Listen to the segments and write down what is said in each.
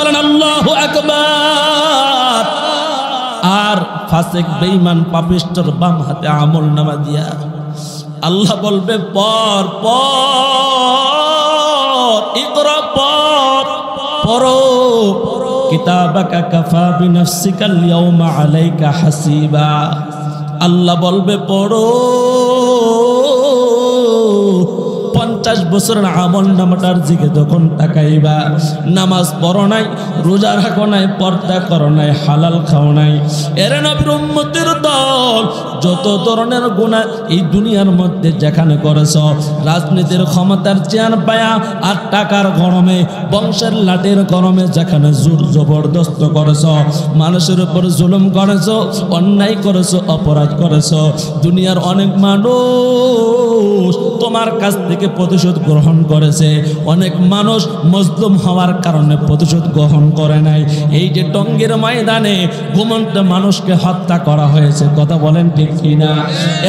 বলেন আল্লাহু আকবার। আর ফাসিক বেঈমান পাপিষ্ঠর বাম হাতে আমলনামা দিয়া আল্লাহ বলবে পর পর, ইকরা পড়ো, কিতাবাকা কাফা বিনাফসিকা আল-ইয়াওমা আলাইকা হাসিবা। আল্লাহ বলবে পড়ো। 50 বছরের আমল নামাটার দিকে যখন তাকাইবা, নামাজ পড়ো নাই, রোজা রাখো নাই, পর্দা করো নাই, হালাল খাও নাই, এর নবীর উম্মতের দল যত ধরনের গুনাহ এই দুনিয়ার মধ্যে যেখানে করেছ, রাজনীতির ক্ষমতার চেয়ার পায়া আর টাকার গরমে, বংশের লাঠির গরমে যেখানে জোর জবরদস্ত করেছ, মানুষের উপর জুলুম করেছ, অন্যায় করেছ, অপরাধ করেছ, দুনিয়ার অনেক মানুষ তোমার কাছ থেকে প্রতিশোধ গ্রহণ করেছে, অনেক মানুষ মজলুম হওয়ার কারণে প্রতিশোধ গ্রহণ করে নাই। এই যে টঙ্গীর ময়দানে ঘুমন্ত মানুষকে হত্যা করা হয়েছে, কথা বলেন ঠিক কিনা?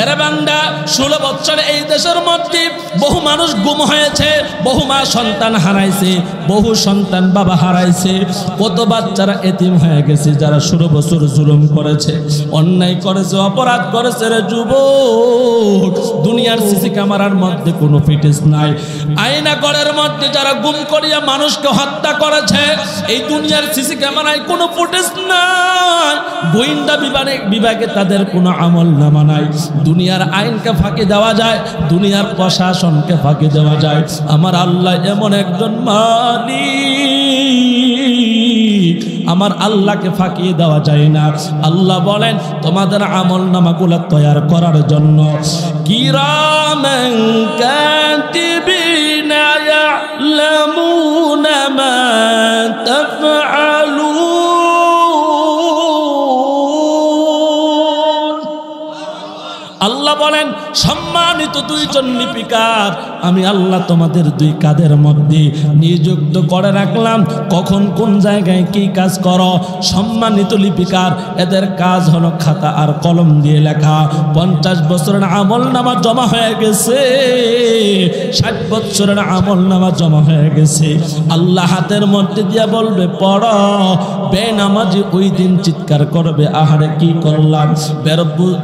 এর বান্দা 16 বছর এই দেশের মধ্যে বহু মানুষ গুম হয়েছে, বহু মা সন্তান হারাইছে, বহু সন্তান বাবা হারাইছে, কত বাচ্চারা এতিম হয়ে গেছে যারা 16 বছর জুলুম করেছে, অন্যায় করেছে, অপরাধ করেছে। রে যুবক, দুনিয়ার সিসি ক্যামেরার মধ্যে কোনো ফিটেজ নাই, আয়না ঘরের মধ্যে যারা গুম করিয়া মানুষকে হত্যা করেছে এই দুনিয়ার সিসি ক্যামেরায় কোনো ফুটেজ নাই, গোয়েন্দা বিভাগে তাদের কোনো আমলনামা নাই। দুনিয়ার আইনকে ফাঁকি দেওয়া যায়, দুনিয়ার প্রশাসনকে ফাঁকি দেওয়া যায়, আমার আল্লাহ এমন একজন মালিক, আমার আল্লাহকে ফাঁকি দেওয়া যায় না। আল্লাহ বলেন তোমাদের আমলনামাগুলো তৈরি করার জন্য কিরামান কাতিবিনা ইয়ালামুনা মা তাফআলুন। আল্লাহ বলেন সম্মানিত দুইজন লিপিকার আমি আল্লাহ তোমাদের দুই কাঁধের মধ্যে নিযুক্ত করে রাখলাম, কখন কোন জায়গায় কি কাজ করো। সম্মানিত লিপিকার, এদের কাজ হলো খাতা আর কলম দিয়ে লেখা। 50 বছরের আমলনামা জমা হয়ে গেছে, 60 বছরের আমলনামা জমা হয়ে গেছে। আল্লাহ হাতের মধ্যে দিয়া বলবে পড়ো। বেনামাজি ওই দিন চিৎকার করবে, আহারে কি করলাম।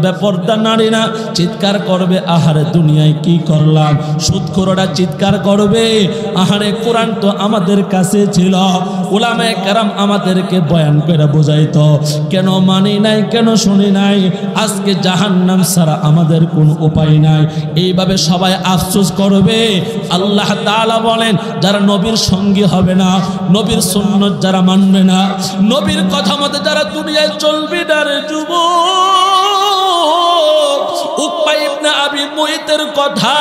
বেপরদা নারীরা চিৎকার করবে, আহারে দুনিয়ায় কি করলাম। সুদখোররা চিৎকার করবে, আহারে কোরআন তো আমাদের কাছে ছিল, উলামায়ে কেরাম আমাদেরকে বয়ান করে বোঝাইতো, কেন মানি নাই, কেন শুনি নাই, আজকে জাহান্নাম ছাড়া আমাদের কোনো উপায় নাই। এইভাবে সবাই আফসোস করবে। আল্লাহ তাআলা বলেন যারা নবীর সঙ্গী হবে না, নবীর সুন্নাত যারা মানবে না, নবীর কথা মতে যারা দুনিয়ায় চলবে না, রে যুবক, উকবা ইবনে আবি মুইতের কথা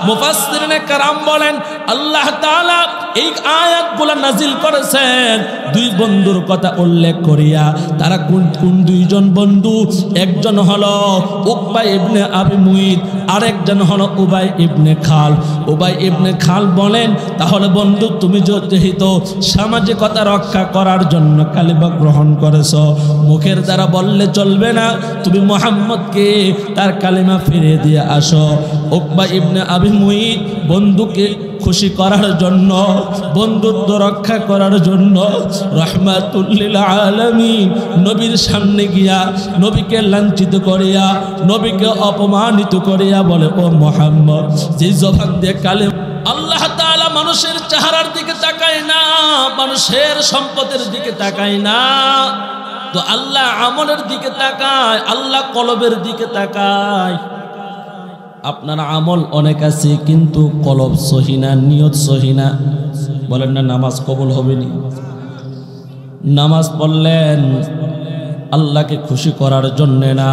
মুফাসসিরিনে কেরাম বলেন আল্লাহ তাআলা এই আয়াতগুলো নাজিল করেছেন দুই বন্ধুর কথা উল্লেখ করিয়া। তারা কোন দুইজন বন্ধু? একজন হলো উকবা ইবনে আবি মুইত, আরেকজন হলো উবাই ইবনে খাল। উবাই ইবনে খাল বলেন তাহলে বন্ধু তুমি যেহেতু সামাজিকতা রক্ষা করার জন্য কালিমা গ্রহণ করেছো, মুখের দ্বারা বললে চলবে না, তুমি মুহাম্মদকে তার কালিমা ফিরিয়ে দিয়ে আসো। উকবা ইবনে আবি মুইত বন্ধুকে খুশি করার জন্য, বন্ধুত্ব রক্ষা করার জন্য রাহমাতুল লিল আলামিন নবীর সামনে গিয়া নবীকে লাঞ্ছিত করিয়া, নবীকে অপমানিত করিয়া বলে ও মুহাম্মদ, যে জবান দিয়ে কালেমা। আল্লাহ তাআলা মানুষের চেহারার দিকে তাকায় না, মানুষের সম্পদের দিকে তাকায় না, তো আল্লাহ আমলের দিকে তাকায়, আল্লাহ কলবের দিকে তাকায়। আপনার আমল অনেক আছে কিন্তু কলব সহি না, নিয়ত সহি না, বলেন না নামাজ কবুল হবে না। নামাজ পড়লেন আল্লাহকে খুশি করার জন্য না,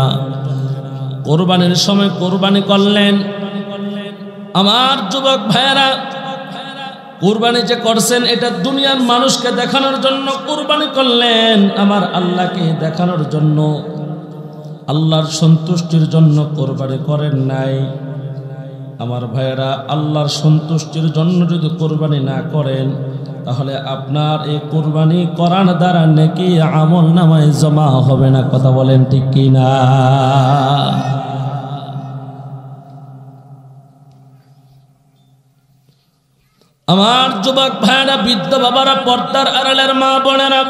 কোরবানির সময় কোরবানি করলেন। আমার যুবক ভাইয়েরা, কোরবানি যে করছেন এটা দুনিয়ার মানুষকে দেখানোর জন্য কোরবানি করলেন, আমার আল্লাহকে দেখানোর জন্য, আল্লাহর সন্তুষ্টির জন্য কোরবানি করেন নাই। আমার ভাইয়েরা, আল্লাহর সন্তুষ্টির জন্য যদি কোরবানি না করেন তাহলে আপনার এই কোরবানি করার দ্বারা নেকি আমল নামায় জমা হবে না। কথা বলেন ঠিক কিনা? আমার যুবক ভাইরা, বৃদ্ধ বাবারা, পর্দার আড়ালের মা বোনেরা,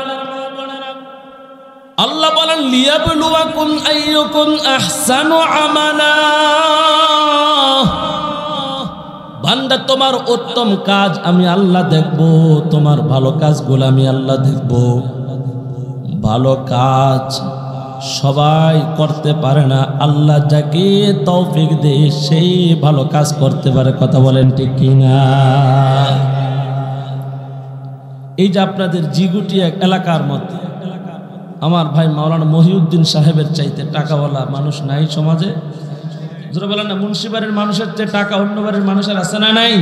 আল্লাহ বলেন লিয়াবলুয়াকুম আইয়ুকুম আহসানু আমালা। বান্দা, তোমার উত্তম কাজ আমি আল্লাহ দেখব, তোমার ভালো কাজগুলো আমি আল্লাহ দেখব। ভালো কাজ সবাই করতে পারে না, আল্লাহ যাকে তৌফিক দেয় সেই ভালো কাজ করতে পারে। কথা বলেন ঠিক কিনা? এই যে আপনাদের জিগুটি এক এলাকার মধ্যে আমার ভাই মাওলানা মহিউদ্দিন সাহেবের চাইতে টাকাওয়ালা মানুষ নাই সমাজে। যারা বলেন না মুন্সিবাড়ির মানুষের চেয়ে টাকা অন্য বাড়ির মানুষের আছে না নাই?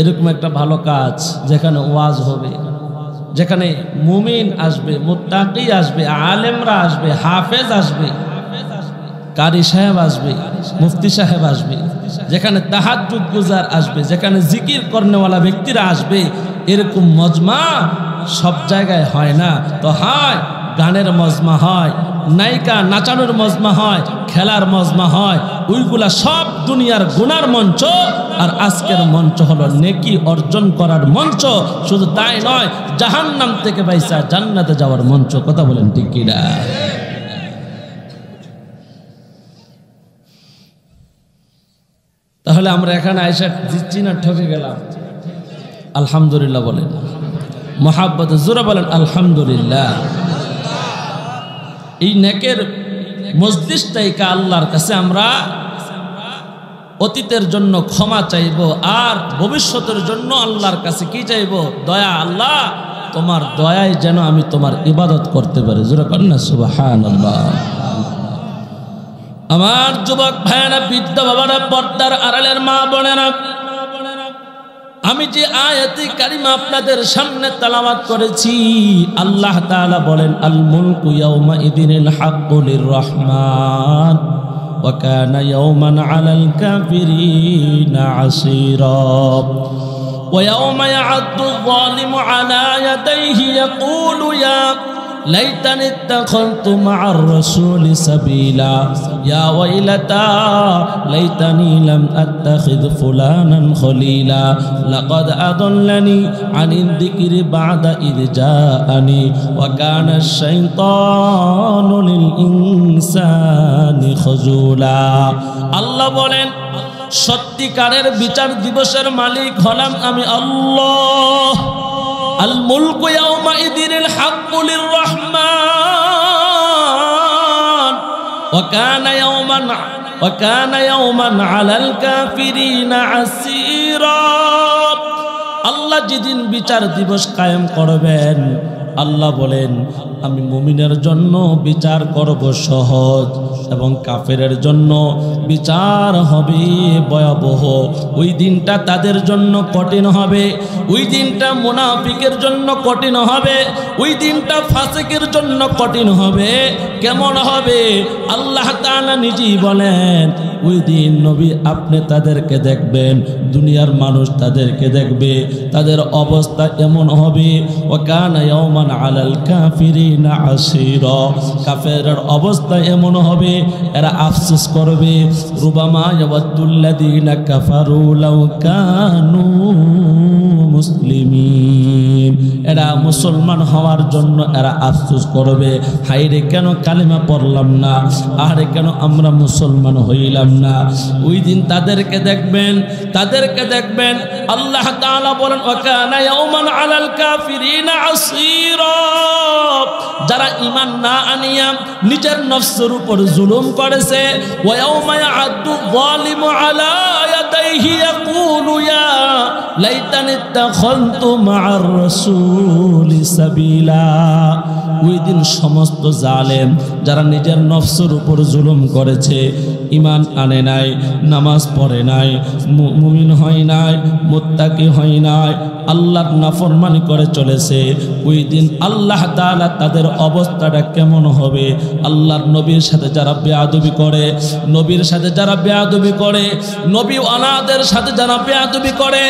এরকম একটা ভালো কাজ যেখানে ওয়াজ হবে, যেখানে মুমিন আসবে, মুত্তাকি আসবে, আলেমরা আসবে, হাফেজ আসবে, কারি সাহেব আসবে, মুফতি সাহেব আসবে, যেখানে তাহাজ্জুদ গুজার আসবে, যেখানে জিকির করনেওয়ালা ব্যক্তিরা আসবে, এরকম মজমা সব জায়গায় হয় না। তো হয় গানের মজমা হয়, নায়িকা নাচানোর মজমা হয়, খেলার মজমা হয়, ওইগুলা সব দুনিয়ার গুনার মঞ্চ। আর আজকের মঞ্চ হলো নেকি অর্জন করার মঞ্চ। শুধু তাই নয়, জাহান্নাম থেকে বাইসা জান্নাতে যাওয়ার মঞ্চ। কথা বলেন ঠিক কিনা? তাহলে আমরা এখানে আইসা দিচ্ছি না ঠকে গেলাম? আলহামদুলিল্লাহ বলেন, মোহাব্বত জোরে বলেন আলহামদুলিল্লাহ। এই নেকের মজলিসটাইকা আল্লাহর কাছে আমরা অতীতের জন্য ক্ষমা চাইব, আর ভবিষ্যতের জন্য আল্লাহর কাছে কি চাইব? দয়া। আল্লাহ, তোমার দয়ায় যেন আমি তোমার ইবাদত করতে পারি। জোরে করেন না সুবহানাল্লাহ। আমার যুবক ভাইয়েরা, বৃদ্ধ বাবারা, পর্দার আড়ালের মা বোনেরা, আমি যে আয়াতে কারিমা আপনাদের সামনে তেলাওয়াত করেছি, আল্লাহ তাআলা বলেন আল মুলকু ইয়াউমা ইদিনিল হাক্কু লিররহমান ওয়া কানা ইয়াওমান আলাল কাফিরিনা আসীরা ওয়া ইয়াউমা ইয়া'আদ্দু যালিমু আলা ইয়াদাইহি ইয়াকুলু ইয়া লাইতানি ইত্তাখাযতু মা'আর রাসূলি সাবিলা ইয়া ওয়াইলাতা লাইতানি লাম আত্তাখিয ফুলানান খলিলা লাকাদ আদাল্লানি আনিদ যিকরি বা'দা ইয জাআনি ওয়া কানা আশ-শাইতানু লিল ইনসানি খাযুলা। আল্লাহ বলেন, সত্যিকারের বিচার দিবসের মালিক হলাম আমি আল্লাহ। আল মুলকু ইয়াউমা ইদিনিল হাক্কু লিররহমান ওয়া কানা ইয়াওমান আলাল কাফিরিনা আসীরা। আল্লাহ যেদিন বিচার দিবস কায়েম করবেন, আল্লাহ বলেন আমি মুমিনের জন্য বিচার করব সহজ, এবং কাফেরের জন্য বিচার হবে ভয়াবহ। ওই দিনটা তাদের জন্য কঠিন হবে, ওই দিনটা মুনাফিকের জন্য কঠিন হবে, ওই দিনটা ফাসিকের জন্য কঠিন হবে। কেমন হবে? আল্লাহ তাআলা নিজেই বলেন, ওই দিন নবী আপনি তাদেরকে দেখবেন, দুনিয়ার মানুষ তাদেরকে দেখবে, তাদের অবস্থা এমন হবে ওয়া কানা ইয়াওমান আলাল কাফিরিনা আসীরা। কাফেরের অবস্থা এমন হবে, এরা আফসোস করবে, রুবামা ইয়াওয়াদ্দুল্লাযীনা কাফারু লাউ কানু মুসলিমিন। এরা মুসলমান হওয়ার জন্য এরা আফসোস করবে, হায়রে কেন কালিমা পড়লাম না, আরে কেন আমরা মুসলমান হইলাম না। ওই দিন তাদেরকে দেখবেন, তাদেরকে দেখবেন। আল্লাহ তাআলা বলেন ওয়া কানা ইয়াওমান আলাল কাফিরিনা আসীরা। যারা ঈমান না আনিয়া নিজের নফসের উপর জুলুম করেছে, ওয়া ইয়াওমা ইয়া'আদ্দু যালিমু আলা ইয়াদাইহি ইয়াকুলু ইয়া লাইতানি ইত্তাখাযতু মা'আর রাসূলি সাবিলা। ওই দিন সমস্ত জালেম যারা নিজের নফসের উপর জুলুম করেছে, ঈমান আনে নাই, নামাজ পড়ে নাই, মুমিন হয় নাই, মুত্তাকি হয় নাই, আল্লাহর নাফরমানি করে চলেছে, ওই দিন আল্লাহ তাআলা তাদের অবস্থাটা কেমন হবে? আল্লাহর নবীর সাথে যারা বেয়াদবি করে, নবীর সাথে যারা বেয়াদবি করে, নবী ওয়ালাদের সাথে যারা বেয়াদবি করে,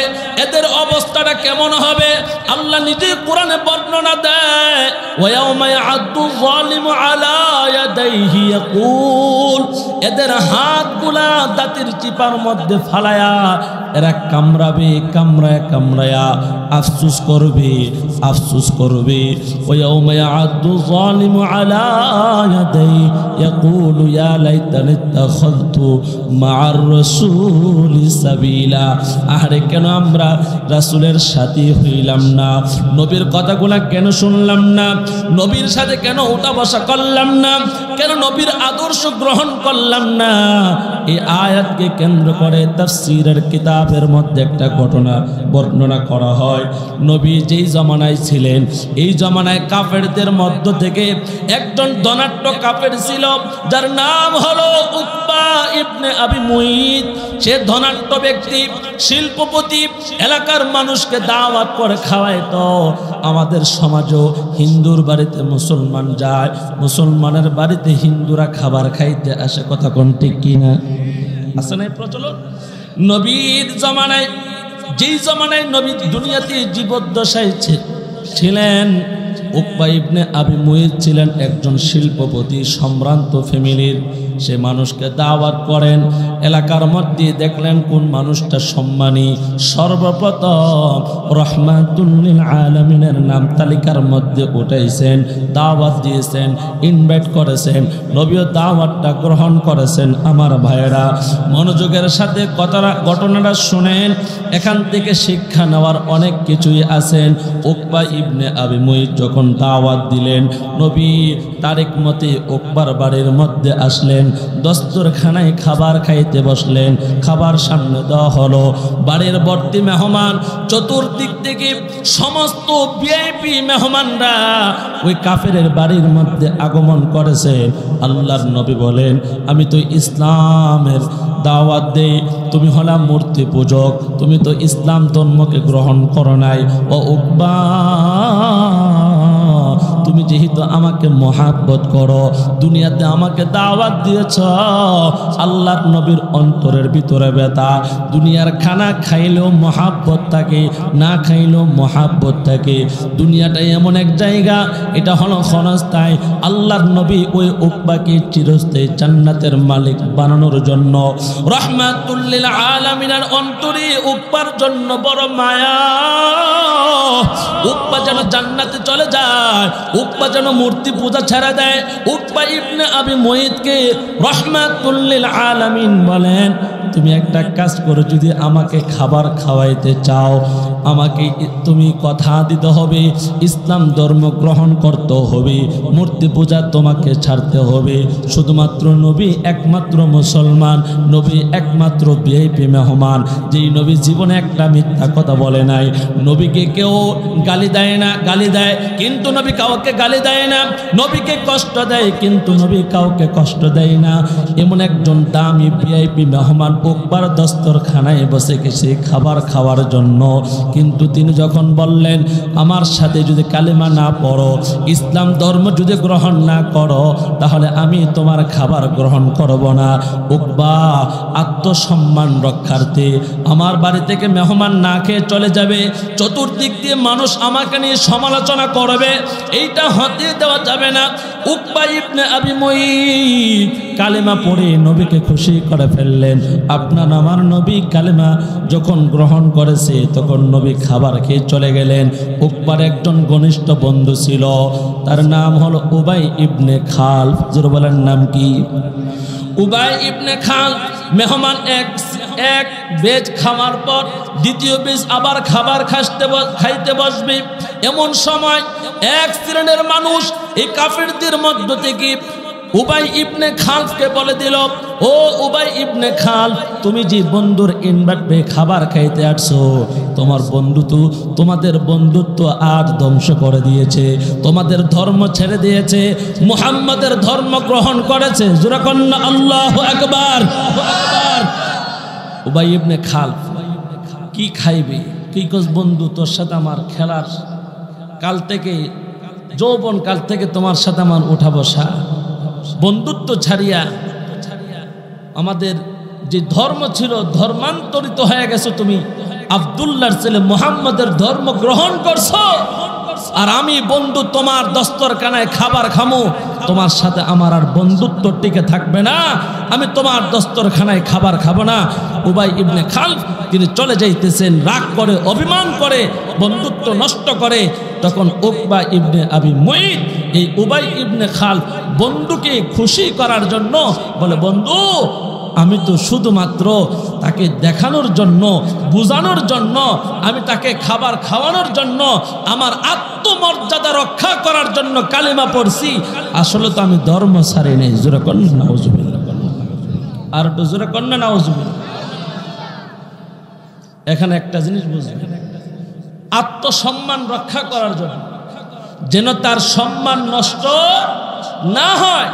এদের অবস্থাটা কেমন হবে? আল্লাহ নিজে কোরআনে বর্ণনা দেয়, ওয়া ইয়াওমা ইয়া'আদ্দু যালিমু আলা ইয়াদাইহি ইয়াকুল। এদের হাতগুলা জান্নাতের চিপার মধ্যে ফালায়া এরা কামড়াবে, কামড়ায়া কামড়ায়া আফসুস করবে, আফসুস করবে। ওয়াউমা ইয়াআদ্দু যালিমু আলা ইয়াদাই ইয়াকুলু ইয়া লাইতানি ইত্তাখাযতু মা'আর রাসূলি সাবিলা। আরে কেন আমরা রাসূলের সাথী হইলাম না? নবীর কথাগুলা কেন শুনলাম না? নবীর সাথে কেন উঠা বসা করলাম না? কেন নবীর আদর্শ গ্রহণ করলাম না? এই আয়াতকে কেন্দ্র করে তাফসীরের কিতাবের মধ্যে একটা ঘটনা বর্ণনা করা হয়। নবী যেই জমানায় ছিলেন, এই জমানায় কাফেরদের মধ্য থেকে একজন ধনাঢ্য কাফের ছিল, যার নাম হলো উকবা ইবনে আবি মুইত। সে ধনাঢ্য ব্যক্তি, শিল্পপতি, এলাকার মানুষকে দাওয়াত করে খাওয়াইতো। আমাদের সমাজও হিন্দুর বাড়িতে মুসলমান যায়, মুসলমানের বাড়িতে হিন্দুরা খাবার খাইতে আসে। কথা কোন ঠিক কিনা? আছে না প্রচলন? নবীর জমানায়, যেই জমানায় নবী দুনিয়াতে জীবদ্দশায় ছিলেন, উকবা ইবনে আবি মুইত ছিলেন একজন শিল্পপতি, সম্ভ্রান্ত ফ্যামিলির। সে মানুষকে দাওয়াত করেন। এলাকার মধ্যে দেখলেন কোন মানুষটা সম্মানী, সর্বপ্রথম রহমাতুল লিল আলামিনের নাম তালিকার মধ্যে উঠাইছেন, দাওয়াত দিয়েছেন, ইনভাইট করেছেন। নবীও দাওয়াতটা গ্রহণ করেছেন। আমার ভাইয়েরা, মনোযোগের সাথে ঘটনাটা শুনেন, এখান থেকে শিক্ষা নেওয়ার অনেক কিছুই আছেন। উকবা ইবনে আবি মুইত যখন দাওয়াত দিলেন, নবী তারিখ মতে উকবার বাড়ির মধ্যে আসলেন, দস্তরখানায় খাবার খাইতে বসলেন। খাবার সামনে দেওয়া হলো, বাড়ির ভর্তি মেহমান, চতুর্দিক থেকে সমস্ত ভিআইপি মেহমানরা ওই কাফেরের বাড়ির মধ্যে আগমন করেছেন। আল্লাহর নবী বলেন, আমি তো ইসলামের দাওয়াত দেই, তুমি হলা মূর্তি পূজক, তুমি তো ইসলাম ধর্মকে গ্রহণ করো নাই। ও উকবা, তুমি যেহেতু আমাকে মহাব্বত করো, দুনিয়াতে আমাকে দাওয়াত দিয়েছ, আল্লাহর নবীর অন্তরের ভিতরে ব্যথা। দুনিয়ার খানা খাইলেও মহাব্বত থাকে, না খাইলেও মহাব্বত থাকে। দুনিয়াটাই এমন এক জায়গা, এটা হলো ক্ষণস্থায়ী। আল্লাহর নবী ওই উকবাকে চিরস্থায়ী জান্নাতের মালিক বানানোর জন্য, রহমাতুল লিল আলামিনের অন্তরে উকবার জন্য বড় মায়া। উকবা যেন জান্নাতে চলে যায়, উকবা যেন মূর্তি পূজা ছেড়ে দেয়। উকবা ইবনে আবি মুইতকে রহমাতুল লিল আলামিন বলেন, তুমি একটা কাজ করো, যদি আমাকে খাবার খাওয়াইতে চাও, আমাকে তুমি কথা দিতে হবে, ইসলাম ধর্ম গ্রহণ করতে হবে, মূর্তি পূজা তোমাকে ছাড়তে হবে। শুধুমাত্র নবী একমাত্র মুসলমান, নবী একমাত্র ভিআইপি মেহমান, যেই নবী জীবনে একটা মিথ্যা কথা বলে নাই। নবীকে কেউ গালি দেয় না, গালি দেয় কিন্তু নবী কাউকে গালি দেয় না। নবীকে কষ্ট দেয় কিন্তু নবী কাউকে কষ্ট দেয় না। এমন একজন দামি ভিআইপি মেহমান উকবার দস্তরখানায় বসে গেছে খাবার খাওয়ার জন্য। কিন্তু তিনি যখন বললেন, আমার সাথে যদি কালেমা না পড়ো, ইসলাম ধর্ম যদি গ্রহণ না করো, তাহলে আমি তোমার খাবার গ্রহণ করব না। উকবা আত্মসম্মান রক্ষার্থে আমার বাড়ি থেকে মেহমান না খেয়ে চলে যাবে, চতুর্দিক দিয়ে মানুষ আমাকে নিয়ে সমালোচনা করবে, এইটা হতে দেওয়া যাবে না। উকবা ইবনে আবি মুইত কালেমা পড়ে নবীকে খুশি করে ফেললেন। আপনার আমার নবী কালেমা যখন গ্রহণ করেছে, তখন নবী খাবার খেয়ে চলে গেলেন। উকবার একজন ঘনিষ্ঠ বন্ধু ছিল, তার নাম হলো উবাই ইবনে খালফ। জোরে বলেন নাম কি? উবাই ইবনে খালফ। মেহমান এক বেজ খাওয়ার পর দ্বিতীয় বেজ আবার খাবার খাইতে বসবে। এমন সময় এক শ্রেণীর মানুষ এই কাফেরদের মধ্য থেকে উবাই ইবনে খালফকে বলে দিল, ও উবাই ইবনে খালফ, তুমি যে বন্ধুর ইনভাইটে খাবার খাইতে আসছো, তোমাদের বন্ধুত্ব আর ধ্বংস করে দিয়েছে, তোমাদের ধর্ম ছেড়ে দিয়েছে, মুহাম্মাদের ধর্ম গ্রহণ করেছে। জোরে কন্না আল্লাহু আকবার। উবাই ইবনে খালফ কি খাইবে, কি কস, বন্ধু তোর সাথে আমার খেলার কাল থেকে, যৌবন কাল থেকে তোমার সাথে আমার উঠা বসা, বন্ধুত্ব ছাড়িয়া আমাদের যে ধর্ম ছিল ধর্মান্তরিত হয়ে গেছো, তুমি আব্দুল্লাহর ছেলে মুহাম্মাদের ধর্ম গ্রহণ করছো। আর আমি বন্ধু তোমার দস্তরখানায় খাবার খামো, তোমার সাথে আমার আর বন্ধুত্ব টিকে থাকবে না, আমি তোমার দস্তরখানায় খাবার খাবো না। উবাই ইবনে খালফ তিনি চলে যাইতেছেন, রাগ করে, অভিমান করে, বন্ধুত্ব নষ্ট করে। তখন উকবা ইবনে আবি মুইত এই উবাই ইবনে খালফ বন্ধুকে খুশি করার জন্য বলে, বন্ধু আমি তো শুধুমাত্র তাকে দেখানোর জন্য, বুঝানোর জন্য, আমি তাকে খাবার খাওয়ানোর জন্য, আমার আত্মমর্যাদা রক্ষা করার জন্য কালিমা পড়ছি, আসলে তো আমি ধর্ম ছাড়ি নেই। জোরে কন্যা নাউজুবিল্লাহ, আর একটু জোরে কন্যা নাউজুবিল্লাহ। এখানে একটা জিনিস বুঝবেন, আত্মসম্মান রক্ষা করার জন্য, যেন তার সম্মান নষ্ট না হয়,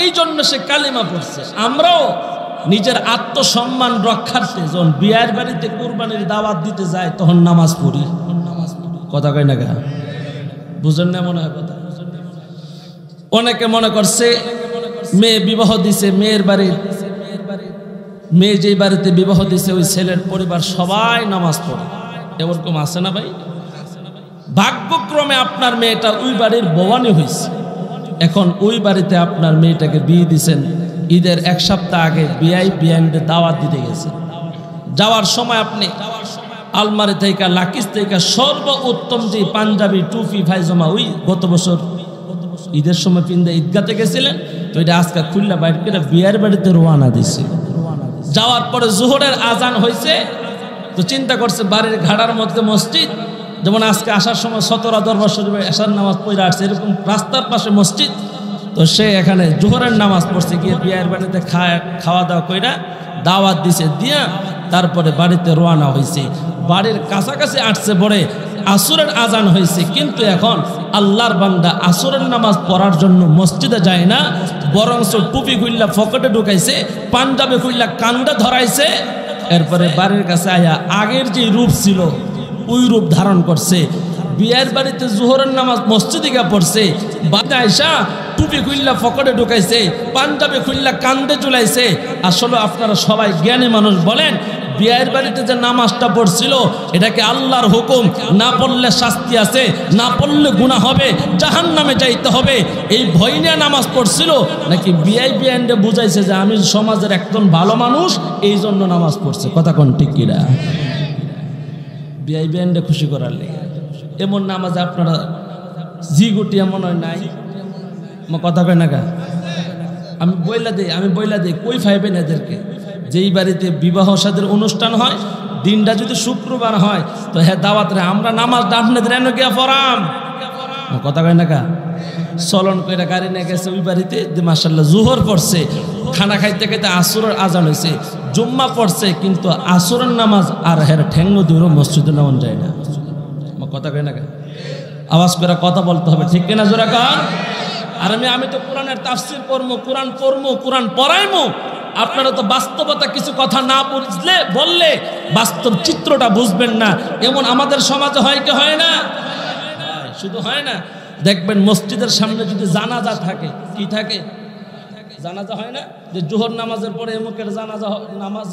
এই জন্য সে কালিমা পড়ছে। আমরাও নিজের আত্মসম্মান রক্ষার্থে যখন বিয়ের বাড়িতে কুরবানির দাওয়াত দিতে যায় তখন নামাজ পড়ি। কথা কয় না, বুঝেন না মনে হয় কথা। অনেকে মনে করছে মেয়ে বিবাহ দিছে, মেয়ের বাড়ি, মেয়ে যেই বাড়িতে বিবাহ দিছে ওই ছেলের পরিবার সবাই নামাজ পড়ে, এরকম আছে না ভাই? ভাগ্যক্রমে আপনার মেয়েটা ওই বাড়ির বওয়ানি হয়েছে, এখন ওই বাড়িতে আপনার মেয়েটাকে বিয়ে দিছেন, ঈদের এক সপ্তাহ আগে বিআইবিএন্ডে দাওয়াত দিতে গেছে। যাওয়ার সময় আপনি আলমারি থেকে, লাকিস থেকে সর্বোত্তম যে পাঞ্জাবি, টুপি, পায়জামা ওই গত বছর ঈদের সময় পিন্দে ঈদগাতে গেছিলেন, তো এটা আজকে খুললা বাইর করে বিয়ের বাড়িতে রওনা দিছে। যাওয়ার পরে জোহরের আজান হয়েছে, তো চিন্তা করছে বাড়ির ঘাড়ার মধ্যে মসজিদ, যেমন আজকে আসার সময় 17 দরবার শরীফে এশার নামাজ পড়ে আসছে, এরকম রাস্তার পাশে মসজিদ, তো সে এখানে জোহরের নামাজ পড়ছে, গিয়ে বিয়ের বাড়িতে খাওয়া দাওয়া কইরা দাওয়াত দিছে, দিয়া তারপরে বাড়িতে রওনা হয়েছে। বাড়ির কাছাকাছি আসছে পরে আসরের আজান হয়েছে, কিন্তু এখন আল্লাহর বান্দা আসরের নামাজ পড়ার জন্য মসজিদে যায় না, বরঞ্চ টুপি খুললা পকেটে ঢুকাইছে, পাঞ্জাবি খুললা কান্দে ধরাইছে, এরপরে বাড়ির কাছে আয়া আগের যে রূপ ছিল ওই রূপ ধারণ করছে। বিয়ের বাড়িতে জোহরের নামাজ মসজিদে গিয়ে পড়ছে, বাদে আয়সা টুপি খুললা পকেটে ঢুকাইছে, পাঞ্জাবি খুললা কান্দে চুলাইছে। আসলে আপনারা সবাই জ্ঞানী মানুষ, বলেন বিয়ের বাড়িতে যে নামাজটা পড়ছিল এটাকে আল্লাহর হুকুম, না পড়লে শাস্তি আছে, না পড়লে গুনাহ হবে, জাহান্নামে যাইতে হবে, এই ভয় নিয়ে নামাজ পড়ছিল, নাকি বিআইবিএন্ডে বুঝাইছে যে আমি সমাজের একজন ভালো মানুষ এই জন্য নামাজ পড়ছে? কথা কোন ঠিক কিনা? বিআইবিএন্ডে খুশি করার লেগে এমন নামাজ আপনারা জি গুটি এমন হয় নাই। কথা কয় না, আমি বইলা দিই কই ফাইবেন এদেরকে, যেই বাড়িতে বিবাহ সাদের অনুষ্ঠান হয়, দিনটা যদি শুক্রবার হয়, তো হ্যাঁ দাওয়াত রে আমরা নামাজ আপনাদের এনে গিয়া পড়াম। কথা কয় না, চলন কইরা গাড়ি নিয়ে গেছে ওই বাড়িতে, মাশাআল্লাহ জোহর পড়ছে, খানা খাইতে খাইতে আসরের আজান হয়েছে, জুম্মা পড়ছে, কিন্তু আসরের নামাজ আর হের ঠেঙ্গ দূরও মসজিদে নামান যায় না। কথা কয় না, আওয়াজ করে কথা বলতে হবে, ঠিক কিনা জোরা কান? আর আমি তো কোরআনের তাফসীর করবো, কোরআন পড়বো, কোরআন পড়াইমো, আপনারা তো বাস্তবতা কিছু কথা না বললে বাস্তব চিত্রটা বুঝবেন না। এমন আমাদের সমাজে হয় কি হয় না? শুধু হয় না, দেখবেন মসজিদের সামনে যদি জানাজা থাকে, কি থাকে? জানাজা হয় না, যে জোহর নামাজের পরে এমুকের জানাজা নামাজ,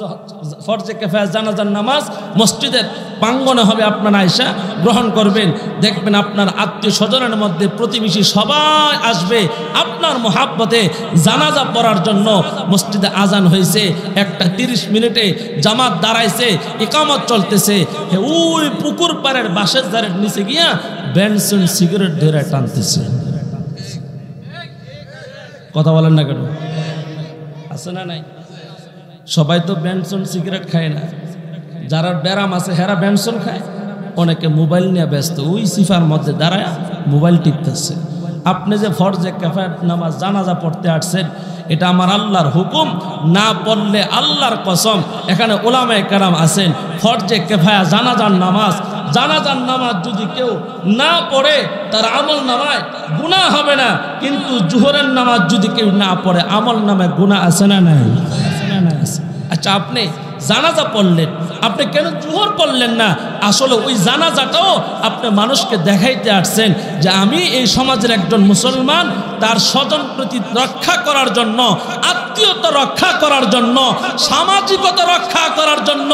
ফরজে কিফায়া জানাজার নামাজ মসজিদের প্রাঙ্গণে হবে, আপনারা আয়েশা গ্রহণ করবেন, দেখবেন আপনার আত্মীয় স্বজনের মধ্যে প্রতিবেশী সবাই আসবে আপনার মহাব্বতে জানাজা পড়ার জন্য। মসজিদে আজান হয়েছে, 1:30 মিনিটে জামাত দাঁড়াইছে, ইকামত চলতেছে, ওই পুকুর পাড়ের বাঁশের ধারের নিচে গিয়া বেনসন সিগারেট ধরে টানতেছে। কথা বলেন না কেন? আছে না নাই? সবাই তো বেনসন সিগারেট খায় না, যারা ব্যারাম আছে হেরা বেনসন খায়। অনেকে মোবাইল নিয়ে ব্যস্ত, ওই সিফার মধ্যে দাঁড়ায় মোবাইল টিপতেছে। আপনি যে ফরজে কিফায়াত নামাজ জানাজা পড়তে আসছেন, এটা আমার আল্লাহর হুকুম, না পড়লে আল্লাহর কসম, এখানে উলামায়ে কেরাম আছেন, ফরজে কিফায়া জানাজার নামাজ, জানাজার নামাজ যদি কেউ না পড়ে তার আমল নামায় গুনাহ হবে না, কিন্তু জোহরের নামাজ যদি কেউ না পড়ে আমল নামায় গুনাহ আছে না নাই? আচ্ছা, আপনি জানাজা পড়লেন, আপনি কেন জোহর পড়লেন না? আসলে ওই জানাজাটাও আপনি মানুষকে দেখাইতে আসছেন যে আমি এই সমাজের একজন মুসলমান, তার স্বজন প্রতি রক্ষা করার জন্য, আত্মীয় জাতীয়তা রক্ষা করার জন্য, সামাজিকতা রক্ষা করার জন্য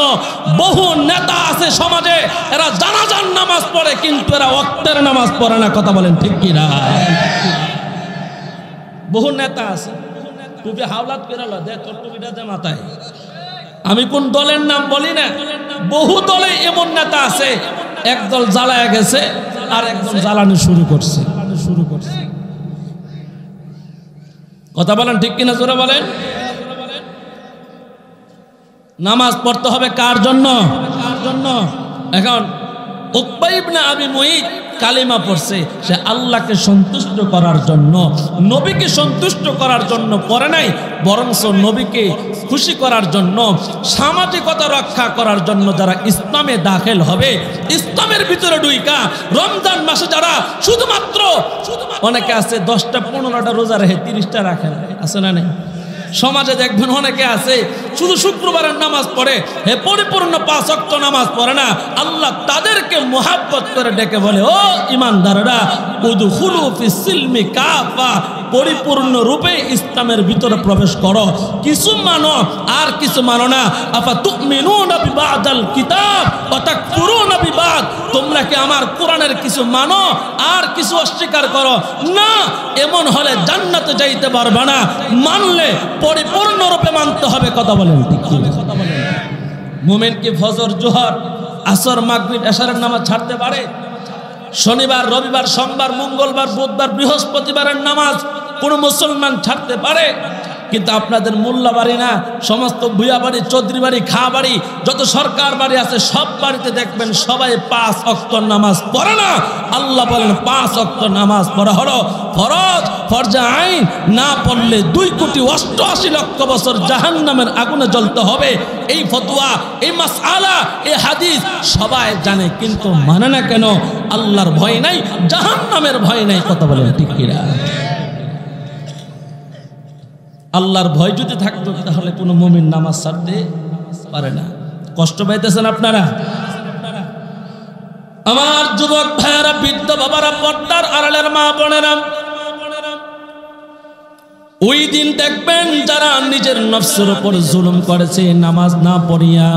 বহু নেতা আছে সমাজে, এরা জানাজার নামাজ পড়ে কিন্তু এরা ওয়াক্তের নামাজ পড়ে না। কথা বলেন ঠিক কিনা? বহু নেতা আছে, টুপি হাওলাত করে দে, তোর টুপিটা দে মাথায়। আমি কোন দলের নাম বলি না, বহু দলে এমন নেতা আছে, একদল জ্বালায় গেছে আর একদল জ্বালানো শুরু করছে। কথা বলেন ঠিক কিনা? জোরে বলেন। নামাজ পড়তে হবে কার জন্য? এখন উকবা ইবনে আবি মুঈত কালিমা পড়ছে, সে আল্লাহকে সন্তুষ্ট করার জন্য, নবীকে সন্তুষ্ট করার জন্য পড়ে নাই, বরঞ্চ নবীকে খুশি করার জন্য, সামাজিকতা রক্ষা করার জন্য। যারা ইসলামে দাখিল হবে, ইসলামের ভিতরে ঢুইকা রমজান মাসে যারা শুধুমাত্র অনেকে আছে 10টা 15টা রোজা রেখে 30টা রাখে না, আছে না? নেই? সমাজে দেখবেন অনেকে আছে শুধু শুক্রবারের নামাজ পড়ে, হে পরিপূর্ণ 5 ওয়াক্ত নামাজ পড়ে না। আল্লাহ তাদেরকে মোহাব্বত করে ডেকে বলে, ও ঈমানদাররা, উদখুলু ফিস সিলমি কাফা, পরিপূর্ণ রূপে ইসলামের ভিতরে প্রবেশ করো। কিছু মানো আর কিছু মানো না। আফা তুমিনুনা বিবাদাল কিতাব ওয়া তাকফুরুনা বিবাদ, তোমরা কি আমার কোরআনের কিছু মানো আর কিছু অস্বীকার করো না? এমন হলে জান্নাতে যাইতে পারবে না। মানলে পরিপূর্ণ রূপে মানতে হবে। কথা বলেন ঠিক কি? মুমিন কি ফজর, জোহর, আসর, মাগরিব, এশারের নামাজ ছাড়তে পারে? শনিবার, রবিবার, সোমবার, মঙ্গলবার, বুধবার, বৃহস্পতিবারের নামাজ কোন মুসলমান ছাড়তে পারে? কিন্তু আপনাদের মোল্লা বাড়ি না, সমস্ত ভুয়া বাড়ি, চৌধুরী বাড়ি, খা বাড়ি, যত সরকার বাড়ি আছে সব বাড়িতে দেখবেন সবাই 5 ওয়াক্ত নামাজ পড়ে না। আল্লাহ বলেন 5 ওয়াক্ত নামাজ পড়া হলো ফরজ, ফরজে আইন। না পড়লে 2,88,00,000 বছর জাহান্নামের আগুনে জ্বলতে হবে। এই ফতোয়া, এই মাসআলা, এই হাদিস সবাই জানে, কিন্তু মানে না কেন? আল্লাহর ভয় নাই, জাহান্নামের ভয় নাই। কথা বলেন ঠিক কিনা? আল্লাহর ভয় যদি থাকতো তাহলে কোনো মুমিন নামাজ ছাড়তে পারে না। কষ্ট পাইতেছেন আপনারা? আমার যুবক ভাইয়েরা, বৃদ্ধ বাবারা, পর্দার আড়ালের মা বোনেরা, ওই দিন দেখবেন যারা নিজের নফসের উপর জুলুম করেছে, নামাজ না পড়িয়া,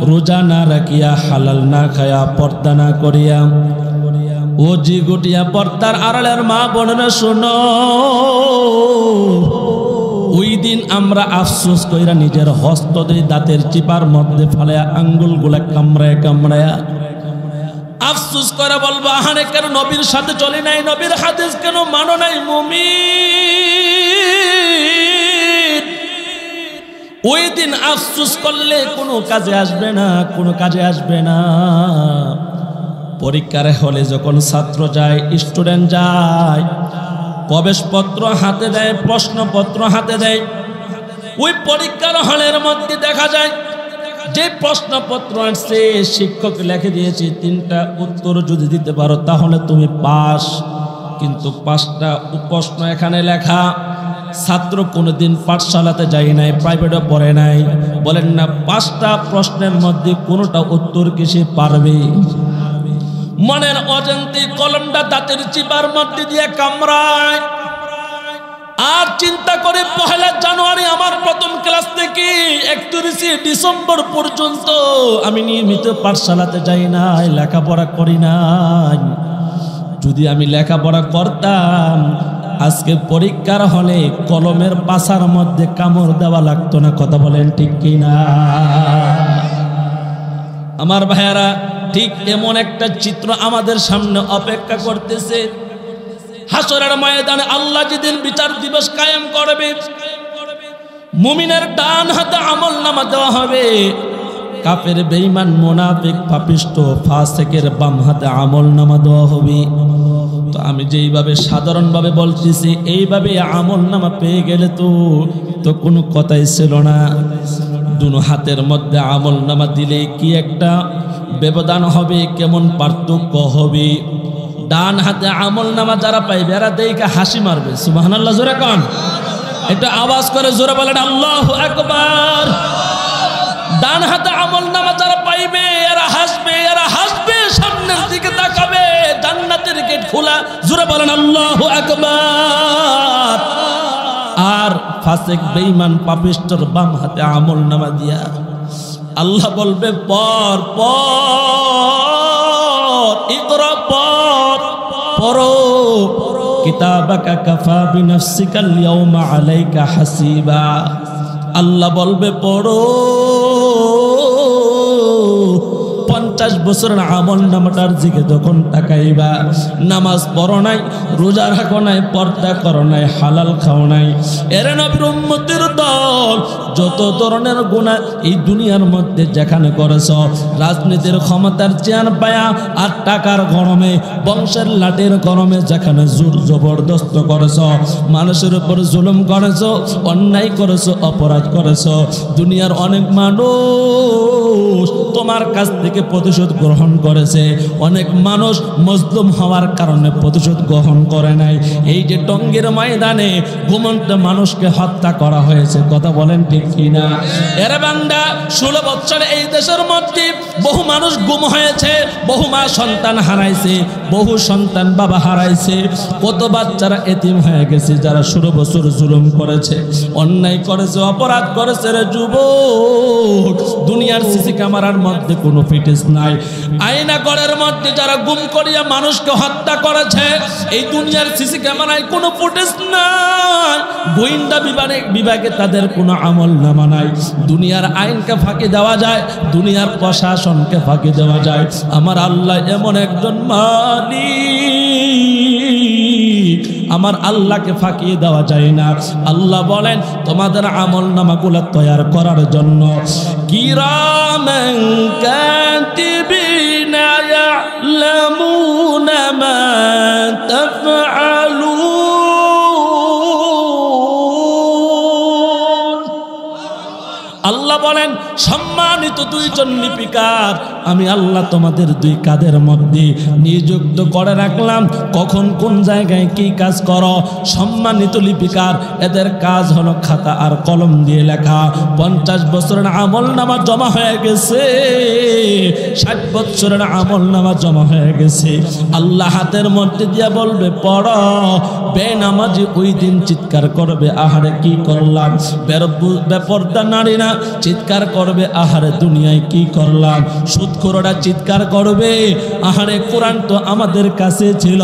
রোজা না রাখিয়া, হালাল না খায়া, পর্দা না করিয়া, ও জি গুটিয়া পর্দার আড়ালের মা বোনেরা শোনো, ওই দিন আমরা আফসোস কইরা নিজের হস্ত দিয়ে দাঁতের চিপার মধ্যে ফালায়া আঙ্গুল গুলা কামড়ায়া আফসোস করে বলবো, আহারে কেন নবীর সাথে চলে নাই, নবীর হাদিস কেন মানো নাই? মুমিন ওই দিন আফসোস করলে কোনো কাজে আসবে না, কোনো কাজে আসবে না। পরীক্ষার হলে যখন ছাত্র যায়, স্টুডেন্ট যায়, প্রবেশপত্র হাতে দেয়, প্রশ্নপত্র হাতে দেয়, ওই পরীক্ষার হলের মধ্যে দেখা যায় যে প্রশ্নপত্র আসছে শিক্ষক লিখে দিয়েছে 3টা উত্তর যদি দিতে পারো তাহলে তুমি পাস, কিন্তু 5টা প্রশ্ন এখানে লেখা। ছাত্র কোনোদিন পাঠশালাতে যায় নাই, প্রাইভেটে পড়ে নাই, বলেন না 5টা প্রশ্নের মধ্যে কোনোটা উত্তর কি সে পারবে? মনের অজান্তে কলমটা দাঁতের চিপার মধ্যে দিয়ে কামড়ায় আর চিন্তা করে 1 জানুয়ারি আমার প্রথম ক্লাস থেকে 31 ডিসেম্বর পর্যন্ত আমি নিয়মিত পাঠশালাতে যাই নাই, লেখাপড়া করি নাই। যদি আমি লেখাপড়া করতাম আজকে পরীক্ষার হলে কলমের পাশার মধ্যে কামড় দেওয়া লাগতো না। কথা বলেন ঠিক কিনা? আমার ভাইয়ারা, ঠিক এমন একটা চিত্র আমাদের সামনে অপেক্ষা করতেছে। হাসরের ময়দানে আল্লাহ যেদিন বিচার দিবস কায়েম করবে, মুমিনের ডান হাতে আমলনামা দেওয়া হবে, কাফের, বেঈমান, মুনাফিক, পাপিষ্ট, ফাসিকের বাম হাতে আমলনামা দেওয়া হবে। তো আমি যেইভাবে সাধারণভাবে বলতেছি এইভাবে আমলনামা পেয়ে গেলে তো কোনো কথাই ছিল না। দুনো হাতের মধ্যে আমলনামা দিলে কি একটা ব্যবধান হবে, কেমন পার্থক্য হবে। ডান হাতে আমলনামা যারা পাইবে এরা দেখে হাসি মারবে। সুবহানাল্লাহ, জোরে কোন, একটু আওয়াজ করে জোরে বলেন আল্লাহু আকবার। ডান হাতে আমলনামা যারা পাইবে এরা হাসবে, সামনের দিকে তাকাবে, জান্নাতের গেট খোলা। জোরে বলেন আল্লাহু আকবার। আর ফাসিক বেঈমান পাপিষ্ঠর বাম হাতে আমলনামা দিয়া আল্লাহ বলবে পর পর ইকরা পড়ো কিতাবাকা কাফা বিনাফসিকাল ইয়াউমা আলাইকা হাসিবা। আল্লাহ বলবে পড়ো 50 বছরের আমল নামাটার দিকে যখন তাকাইবা, নামাজ পড়ো নাই, রোজা রাখো নাই, পর্দা করো নাই, হালাল খাও নাই, এর নবীর উম্মতের দল যত ধরনের গুনাহ এই দুনিয়ার মধ্যে যেখানে করেছ, রাজনীতির ক্ষমতার চেয়ার পায়া আর টাকার গরমে বংশের লাঠির গরমে যেখানে জোর জবরদস্ত করেছ, মানুষের উপর জুলুম করেছ, অন্যায় করেছ, অপরাধ করেছ, দুনিয়ার অনেক মানুষ তোমার কাছ থেকে প্রতিশোধ গ্রহণ করেছে, অনেক মানুষ মজলুম হওয়ার কারণে প্রতিশোধ গ্রহণ করে নাই। এই যে টঙ্গীর ময়দানে ঘুমন্ত মানুষকে হত্যা করা হয়েছে, কথা বলেন ঠিক কিনা? এর বান্দা 16 বছর এই দেশের মধ্যে বহু মানুষ গুম হয়েছে, বহু মা সন্তান হারাইছে, বহু সন্তান বাবা হারাইছে, কত বাচ্চারা এতিম হয়ে গেছে যারা 16 বছর জুলুম করেছে, অন্যায় করেছে, অপরাধ করেছে। রে যুবক, দুনিয়ার সিসি ক্যামেরার মধ্যে কোনো ফিটেজ নাই, আয়না ঘরের মধ্যে যারা গুম করিয়া মানুষকে হত্যা করেছে এই দুনিয়ার সিসি ক্যামেরায় কোনো ফুটেজ নাই, গোয়েন্দা বিভাগে তাদের কোনো আমলনামা নাই। দুনিয়ার আইনকে ফাঁকি দেওয়া যায়, দুনিয়ার প্রশাসনকে ফাঁকি দেওয়া যায়, আমার আল্লাহ এমন একজন মালিক, আমার আল্লাহকে ফাঁকি দেওয়া যায় না। আল্লাহ বলেন তোমাদের আমলনামাগুলো তৈরি করার জন্য কিরামান কাতিবিনা ইয়ালামুনা মা তাফআলুন। আল্লাহ বলেন সম্মানিত দুইজন লিপিকার আমি আল্লাহ তোমাদের দুই কাঁধের মধ্যে নিযুক্ত করে রাখলাম, কখন কোন জায়গায় কি কাজ করো। সম্মানিত লিপিকার এদের কাজ হলো খাতা আর কলম দিয়ে লেখা। 50 বছরের আমলনামা জমা হয়ে গেছে, 60 বছরের আমলনামা জমা হয়ে গেছে। আল্লাহ হাতের মধ্যে দিয়া বলবে পড়ো। বেনামাজি ওই দিন চিৎকার করবে আহারে কি করলাম, বেপরদা নারীরা চিৎকার করবে আহারে দুনিয়ায় কি করলাম, সুদখোররা চিৎকার করবে আহারে কোরআন তো আমাদের কাছে ছিল,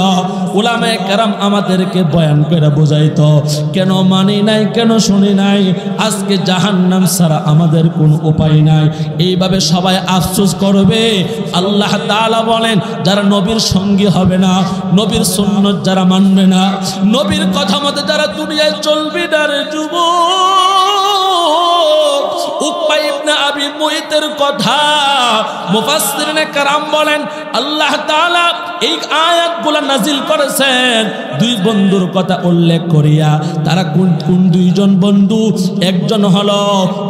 উলামায়ে কেরাম আমাদেরকে বয়ান করে বোঝাইতো, কেন মানি নাই, কেন শুনি নাই, আজকে জাহান্নাম ছাড়া আমাদের কোনো উপায় নাই। এইভাবে সবাই আফসোস করবে। আল্লাহ তাআলা বলেন যারা নবীর সঙ্গী হবে না, নবীর সুন্নাত যারা মানবে না, নবীর কথা মতে যারা দুনিয়ায় চলবে না, রে যুবক, উকবা ইবনে আবি মুইতের কথা মুফাসসিরিনে কেরাম বলেন আল্লাহ তাআলা এই আয়াতগুলো নাজিল করেছেন দুই বন্ধুর কথা উল্লেখ করিয়া। তারা কোন দুইজন বন্ধু? একজন হলো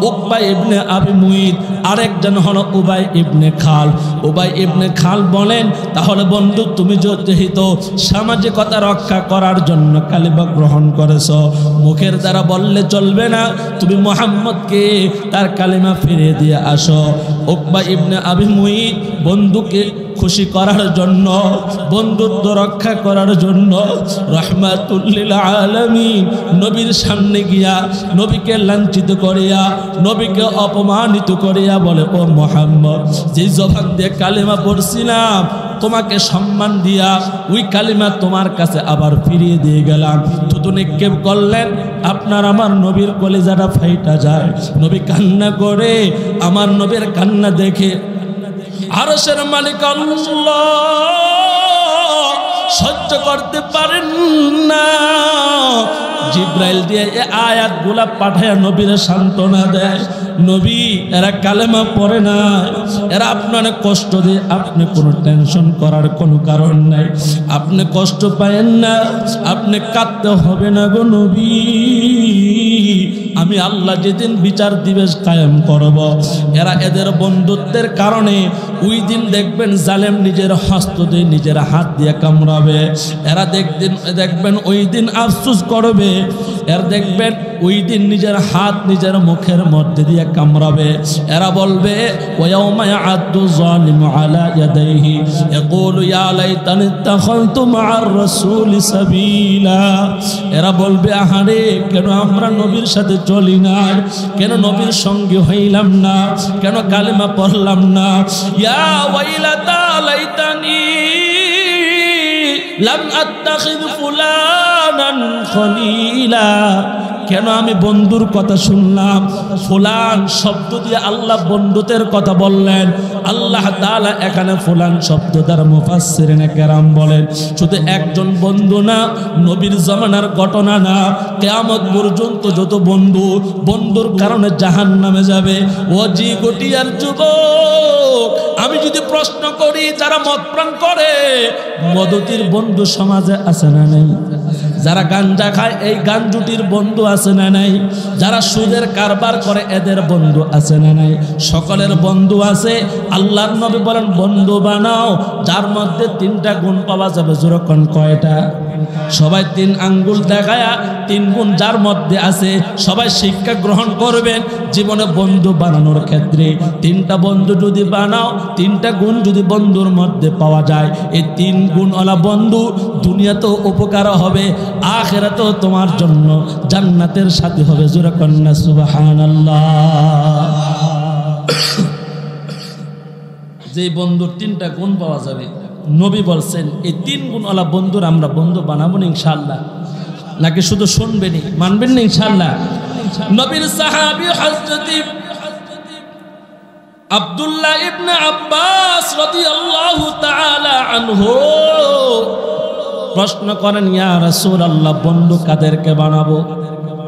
উকবা ইবনে আবি মুইত, আরেকজন হলো উবাই ইবনে খাল। উবাই ইবনে খাল বলেন তাহলে বন্ধু তুমি যেহেতু সামাজিকতা রক্ষা করার জন্য কালিমা গ্রহণ করেছো, মুখের দ্বারা বললে চলবে না, তুমি মুহাম্মদকে তার কালিমা ফিরিয়ে দিয়ে আসো। উকবা ইবনে আবি মুইত বন্ধুকে খুশি করার জন্য, বন্ধুত্ব রক্ষা করার জন্য রাহমাতুল লিল আলামিন নবীর সামনে গিয়া নবীকে লাঞ্ছিত করিয়া, নবীকে অপমানিত করিয়া বলে ও মুহাম্মদ, যে জবান দিয়ে কালিমা পড়ছিলাম তোমাকে সম্মান দিয়া ওই কালিমা তোমার কাছে আবার ফিরিয়ে দিয়ে গেলাম। তো নিক্ষেপ করলেন, আপনার আমার নবীর কলিজাটা ফাইটা যায়। নবী কান্না করে, আমার নবীর কান্না দেখে আরশের মালিক আল্লাহ সহ্য করতে পারেন না, জিব্রাইল দিয়ে এই আয়াতগুলা পাঠায় নবীর সান্ত্বনা দেয়। নবী এরা কালেমা পড়ে না, এরা আপনার কষ্ট দিয়ে, আপনি কোনো টেনশন করার কোনো কারণ নাই, আপনি কষ্ট পায়েন না, আপনি কাঁদতে হবে না গো নবী। আমি আল্লাহ যেদিন বিচার দিবস কায়েম করব, এরা এদের বন্ধুত্বের কারণে ওই দিন দেখবেন জালেম নিজের হস্ত দিয়ে নিজের হাত দিয়ে কামড়াবে। এরা দেখবেন ওই দিন আফসোস করবে, এর দেখবেন ওই দিন নিজের হাত নিজের মুখের মধ্যে দিয়ে কামড়াবে। এরা বলবে ওয়াউমা ইয়াদু যালিমু আলা ইয়াদাইহি ইয়াকুলু ইয়া লাইতানি ইত্তাখাযতু মা'আর রাসূলি সাবিলা। এরা বলবে আহারে কেন আমরা নবীর সাথে চলি না, কেন নবীর সঙ্গে হইলাম না, কেন কালেমা পড়লাম না। ইয়া ওয়াইলাতা লাইতানি লাম আত্তাখিয ফুলানান খলিলা। কেন আমি বন্ধুর কথা শুনলাম? ফুলান শব্দ দিয়ে আল্লাহ বন্ধুত্বের কথা বললেন। আল্লাহ তাআলা এখানে ফুলান শব্দ দ্বারা মুফাসসিরিনে কেরাম বলেন শুধু একজন বন্ধু না, নবীর জামানার ঘটনা না, কিয়ামত পর্যন্ত যত বন্ধু বন্ধুর কারণে জাহান্নামে যাবে। ও জি গটিয়ার যুবক, আমি যদি প্রশ্ন করি যারা মদ পান করে মদতির বন্ধু সমাজে আছে না নাই? যারা গাঞ্জা খায় এই গাঞ্জুটির বন্ধু আছে না নাই? যারা সুদের কারবার করে এদের বন্ধু আছে না নাই? সকলের বন্ধু আছে। আল্লাহর নবী বলেন বন্ধু বানাও যার মধ্যে তিনটা গুণ পাওয়া যাবে। যেরকম কয়টা? সবাই তিন আঙ্গুল দেখায়া তিন গুণ যার মধ্যে আছে সবাই শিক্ষা গ্রহণ করবেন। জীবনে বন্ধু বানানোর ক্ষেত্রে তিনটা বন্ধু যদি বানাও, তিনটা গুণ যদি বন্ধুর মধ্যে পাওয়া যায়, এই তিন গুণওয়ালা বন্ধু দুনিয়াতেও উপকার হবে, আখিরাতেও তোমার জন্য জান্নাতের সাথী হবে। জোরে কন্যা সুবহানাল্লাহ। যে বন্ধুর তিনটা গুণ পাওয়া যাবে, নবী বলছেন এই তিন গুণওয়ালা বন্ধুর আমরা বন্ধু বানাবো না ইনশাআল্লাহ, নাকি শুধু শুনবেনি মানবেন না ইনশাআল্লাহ? নবীর সাহাবী হযরত আব্দুল্লাহ ইবনে আব্বাস রাদিয়াল্লাহু তাআলা আনহু প্রশ্ন করেন ইয়া রাসূলুল্লাহ বন্ধু কাদেরকে বানাবো?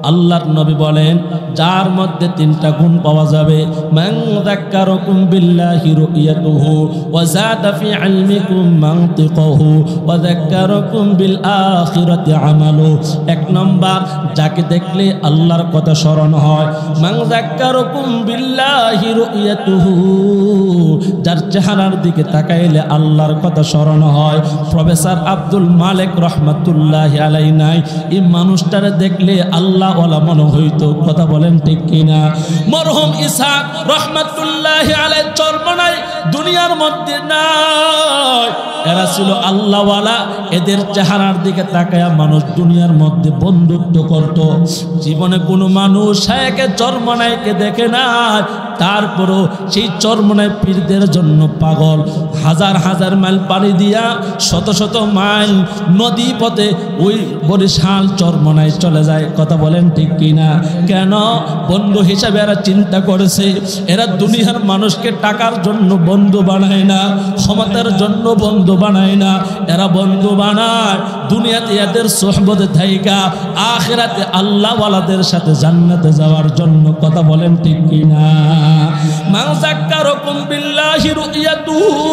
আল্লাহর নবী বলেন যার মধ্যে তিনটা গুণ পাওয়া যাবে। মান যাক্কারাকুম বিল্লাহি রুয়াতুহু ওয়া যাদা ফি ইলমিকুম মানতিকুহু ওয়া যাক্কারাকুম বিল আখিরাতি আমালু। এক নাম্বার, যাকে দেখলে আল্লাহর কথা স্মরণ হয়। মান যাক্কারাকুম বিল্লাহি রুয়াতুহু, যার চেহারার দিকে তাকাইলে আল্লাহর কথা স্মরণ হয়। প্রফেসর আব্দুল মালিক রাহমাতুল্লাহি আলাইহি নাই এই মানুষটারে দেখলে আল্লাহ ওয়ালা মনে হইতো। কথা বলেন ঠিক কিনা? মরহুম ইসহাক রাহমাতুল্লাহি আলাইহি চরমনাই দুনিয়ার মধ্যে নাই, এরা ছিল আল্লাহ ওয়ালা। এদের চেহারার দিকে তাকায়া মানুষ দুনিয়ার মধ্যে বন্ধুত্ব করত। জীবনে কোনো মানুষ শায়েখে চরমনাইকে দেখে না, তারপরও সেই চরমনাই পীরদের জন্য পাগল। হাজার হাজার মাইল পাড়ি দিয়া শত শত মাইল নদী পথে ওই বরিশাল চরমনাই চলে যায়। কথা বলেন ঠিক কিনা? কেন? বন্ধু হিসাবে এরা চিন্তা করেছে এরা দুনিয়ার মানুষকে টাকার জন্য বন্ধু বানায় না, ক্ষমতার জন্য বন্ধু বানায় না, এরা বন্ধু বানায় দুনিয়াতে এদের সোহবতে থাইকা আখিরাতে আল্লাহ ওয়ালাদের সাথে জান্নাতে যাওয়ার জন্য। কথা বলেন ঠিক কিনা? মান যাক্কারাকুম বিল্লাহি রুয়াতুহু,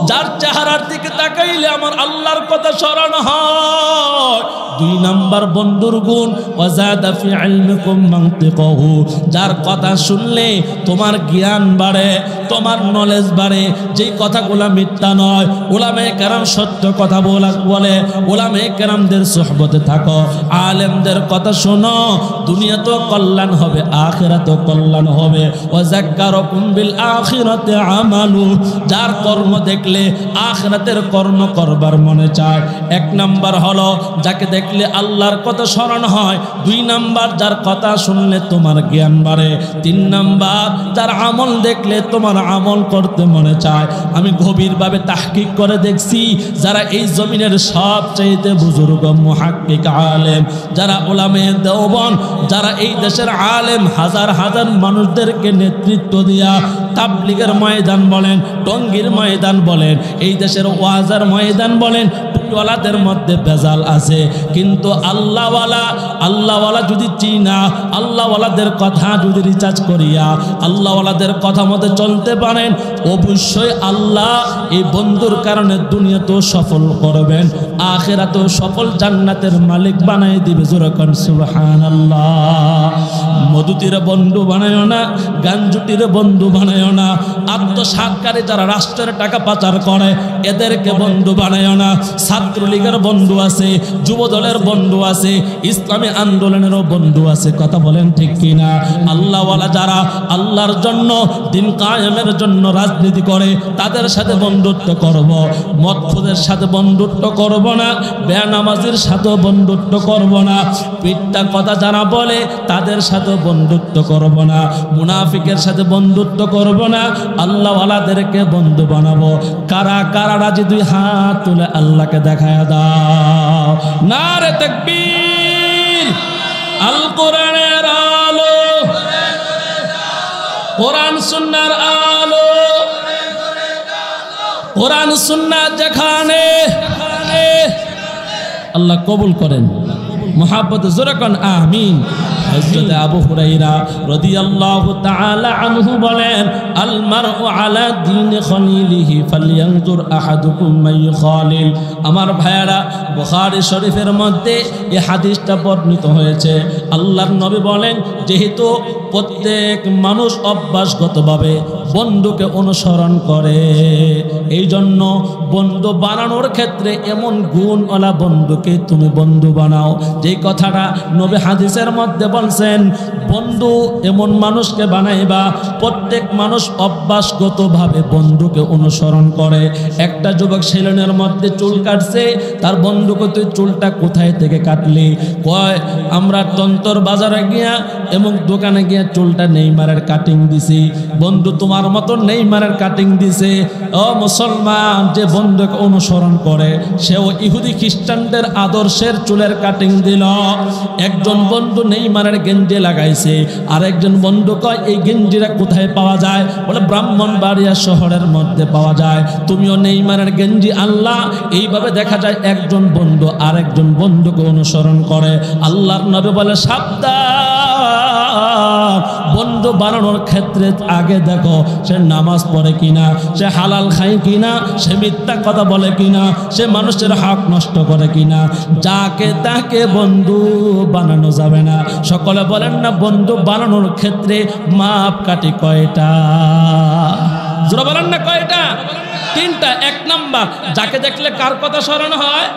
যার চেহারার দিকে তাকাইলে আমার আল্লাহর কথা স্মরণ হয়। দুই নাম্বার বন্ধুর গুণ ওয়া যাদা ফি ইলমিকুম মানতিকুহু, যার কথা শুনলে তোমার জ্ঞান বাড়ে, তোমার নলেজ বাড়ে। যেই কথাগুলো মিথ্যা নয়, উলামায়ে কেরাম সত্য কথা বলে, উলামায়ে কেরামদের সুহবতে থাকো, আলেমদের কথা শোনো, দুনিয়াতেও কল্যাণ হবে আখিরাতেও কল্যাণ হবে। ওয়া যাক্কারাকুম বিল আখিরাতি আমালু, যার কর্ম দেখলে আখিরাতের কর্ম করবার মনে চায়। এক নাম্বার হলো যাকে দেখলে আল্লাহর কথা স্মরণ হয়। দুই নাম্বার, যার কথা শুনলে তোমার জ্ঞান বাড়ে। তিন নাম্বার, যার আমল দেখলে তোমার আমল করতে মনে চায়। আমি গভীরভাবে তাহকিক করে দেখছি যারা এই জমিনের সবচাইতে বুজুর্গ মুহাক্কিক আলেম, যারা উলামায়ে দেওবন্দ, যারা এই দেশের আলেম, হাজার হাজার মানুষদেরকে নেতৃত্ব দিয়া তাবলীগের ময়দান বলেন, টঙ্গীর ময়দান বলেন, এই দেশের ওয়াজের ময়দান বলেন, টুপিওয়ালাদের মধ্যে বেজাল আছে। কিন্তু আল্লাহওয়ালা যদি চিনা, আল্লাহওয়ালাদের কথা যদি রিচার্জ করিয়া আল্লাহওয়ালাদের কথা মতো চলতে পারেন, অবশ্যই আল্লাহ এই বন্ধুর কারণে দুনিয়াতেও সফল করবেন, আখিরাতেও সফল জান্নাতের মালিক বানাই দিবে। যেরকম সুবহানাল্লাহ। মধুতির বন্ধু বানায় না, গাঞ্জুটির বন্ধু বানায় বানায়ও না। আত্মসাৎকারী যারা রাষ্ট্রের টাকা পাচার করে এদেরকে বন্ধু বানায়ও না। ছাত্রলীগের বন্ধু আছে, যুবদলের বন্ধু আছে, ইসলামী আন্দোলনেরও বন্ধু আছে। কথা বলেন ঠিক কিনা? আল্লাহওয়ালা যারা আল্লাহর জন্য দিন কায়েমের জন্য রাজনীতি করে তাদের সাথে বন্ধুত্ব করব। মদখোরের সাথে বন্ধুত্ব করব না, বেনামাজির সাথে বন্ধুত্ব করব না, পিঠটা কথা যারা বলে তাদের সাথে বন্ধুত্ব করব না, মুনাফিকের সাথে বন্ধুত্ব করব না, আল্লাহওয়ালাদেরকে বন্ধু বানাবো। কারা কারা রাজি? দুই হাত তুলে আল্লাহকে দেখায় দাও। নারে তাকবীর। আল কোরআনের আলো, কোরআন সুন্নাহর আলো, কোরআন সুন্নাহ যেখানে আল্লাহ কবুল করেন। মুহাব্বত জোরে কোন আমিন। হযরত আবু হুরায়রা রাদিয়াল্লাহু তাআলা আনহু বলেন, আল মারউ আলা দীনি খলিলিহি ফালইয়ানজুর আহাদুকুম মান ইখালিল। আমার ভাইয়েরা, বুখারী শরীফের মধ্যে এই হাদিসটা বর্ণিত হয়েছে। আল্লাহর নবী বলেন, যেহেতু প্রত্যেক মানুষ অভ্যাসগতভাবে বন্ধুকে অনুসরণ করে, এই জন্য বন্ধু বানানোর ক্ষেত্রে এমন গুণওয়ালা বন্ধুকে তুমি বন্ধু বানাও। যে কথাটা নবী হাদিসের মধ্যে বলছেন, বন্ধু এমন মানুষকে বানাইবা, প্রত্যেক মানুষ অভ্যাসগতভাবে বন্ধুকে অনুসরণ করে। একটা যুবক সেলুনের মধ্যে চুল কাটছে, তার বন্ধুকে তুই চুলটা কোথায় থেকে কাটলি? কয়, আমরা তন্তর বাজারে গিয়া এবং দোকানে গিয়া চুলটা নেইমারের কাটিং দিছি। বন্ধু তোমার মতো নেইমারের কাটিং দিছে। ও মুসলমান, যে বন্ধুকে অনুসরণ করে সেও ইহুদি খ্রিস্টানদের আদর্শের চুলের কাটিং দিল। একজন বন্ধু নেইমারের গেঞ্জি লাগাইছে, আর একজন বন্ধু কয় এই গেঞ্জিটা কোথায় পাওয়া যায়? বলে ব্রাহ্মণবাড়িয়া শহরের মধ্যে পাওয়া যায়। তুমিও নেইমারের গেঞ্জি আনলা। এইভাবে দেখা যায় একজন বন্ধু আর একজন বন্ধুকে অনুসরণ করে। আল্লাহর নবী বলে, সাবধান, বন্ধু বানানোর ক্ষেত্রে আগে দেখো সে নামাজ পড়ে কিনা, সে হালাল খায় কিনা, সে মিথ্যা কথা বলে কিনা, সে মানুষের হক নষ্ট করে কিনা। যাকে তাকে বন্ধু বানানো যাবে না। সকলে বলেন না, বন্ধু বানানোর ক্ষেত্রে মাপকাঠি কয়টা? জোরে বলেন না, কয়টা? তিনটা। এক নাম্বার, যাকে দেখলে কার কথা স্মরণ হয়।